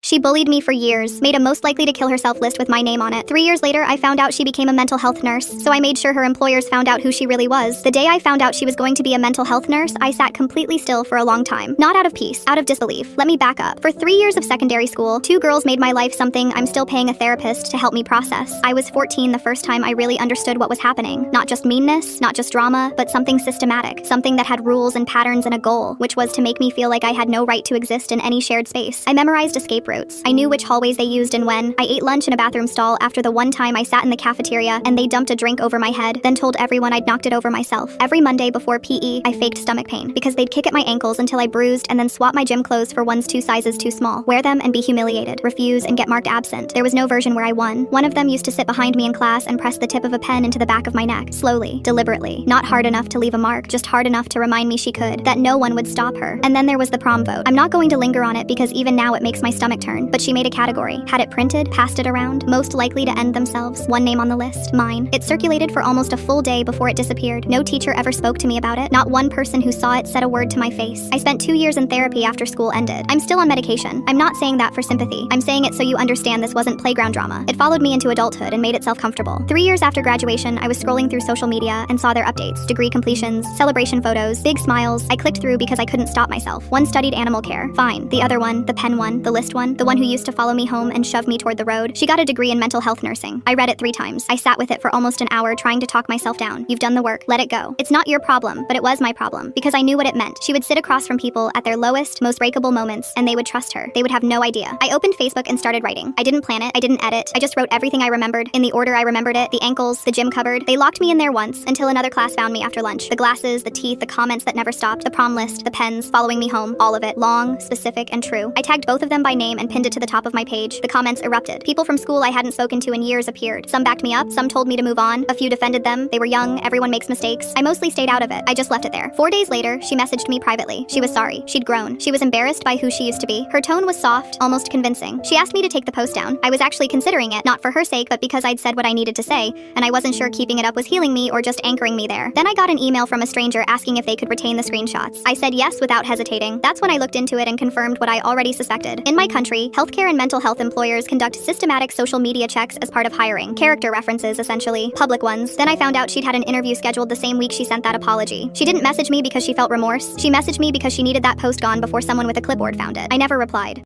She bullied me for years, made a most likely to kill herself list with my name on it. 3 years later, I found out she became a mental health nurse, so I made sure her employers found out who she really was. The day I found out she was going to be a mental health nurse, I sat completely still for a long time. Not out of peace, out of disbelief. Let me back up. For 3 years of secondary school, 2 girls made my life something I'm still paying a therapist to help me process. I was 14 the first time I really understood what was happening. Not just meanness, not just drama, but something systematic. Something that had rules and patterns and a goal, which was to make me feel like I had no right to exist in any shared space. I memorized escape routes. I knew which hallways they used and when. I ate lunch in a bathroom stall after the one time I sat in the cafeteria and they dumped a drink over my head, then told everyone I'd knocked it over myself. Every Monday before PE, I faked stomach pain because they'd kick at my ankles until I bruised and then swap my gym clothes for ones 2 sizes too small. Wear them and be humiliated. Refuse and get marked absent. There was no version where I won. One of them used to sit behind me in class and press the tip of a pen into the back of my neck. Slowly, deliberately. Not hard enough to leave a mark, just hard enough to remind me she could. That no one would stop her. And then there was the prom vote. I'm not going to linger on it because even now it makes my stomach turn. But she made a category. Had it printed, passed it around. Most likely to end themselves. One name on the list. Mine. It circulated for almost a full day before it disappeared. No teacher ever spoke to me about it. Not one person who saw it said a word to my face. I spent 2 years in therapy after school ended. I'm still on medication. I'm not saying that for sympathy. I'm saying it so you understand this wasn't playground drama. It followed me into adulthood and made itself comfortable. 3 years after graduation, I was scrolling through social media and saw their updates, degree completions, celebration photos, big smiles. I clicked through because I couldn't stop myself. One studied animal care. Fine. The other one, the pen one, the list one, the one who used to follow me home and shove me toward the road. She got a degree in mental health nursing. I read it 3 times. I sat with it for almost an hour trying to talk myself down. You've done the work. Let it go. It's not your problem, but it was my problem because I knew what it meant. She would sit across from people at their lowest, most breakable moments, and they would trust her. They would have no idea. I opened Facebook and started writing. I didn't plan it. I didn't edit. I just wrote everything I remembered in the order I remembered it. The ankles, the gym cupboard. They locked me in there once until another class found me after lunch. The glasses, the teeth, the comments that never stopped, the prom list, the pens, following me home, all of it. Long, specific, and true. I tagged both of them by name and pinned it to the top of my page. The comments erupted. People from school I hadn't spoken to in years appeared. Some backed me up, some told me to move on. A few defended them. They were young, everyone makes mistakes. I mostly stayed out of it. I just left it there. 4 days later, she messaged me privately. She was sorry. She'd grown. She was embarrassed by who she used to be. Her tone was soft, almost convincing. She asked me to take the post down. I was actually considering it, not for her sake, but because I'd said what I needed to say, and I wasn't sure keeping it up was healing me or just anchoring me there. Then I got an email from a stranger asking if they could retain the screenshots. I said yes without hesitating. That's when I looked into it and confirmed what I already suspected. In my country, healthcare and mental health employers conduct systematic social media checks as part of hiring. Character references, essentially. Public ones. Then I found out she'd had an interview scheduled the same week she sent that apology. She didn't message me because she felt remorse. She messaged me because she needed that post gone before someone with a clipboard found it. I never replied.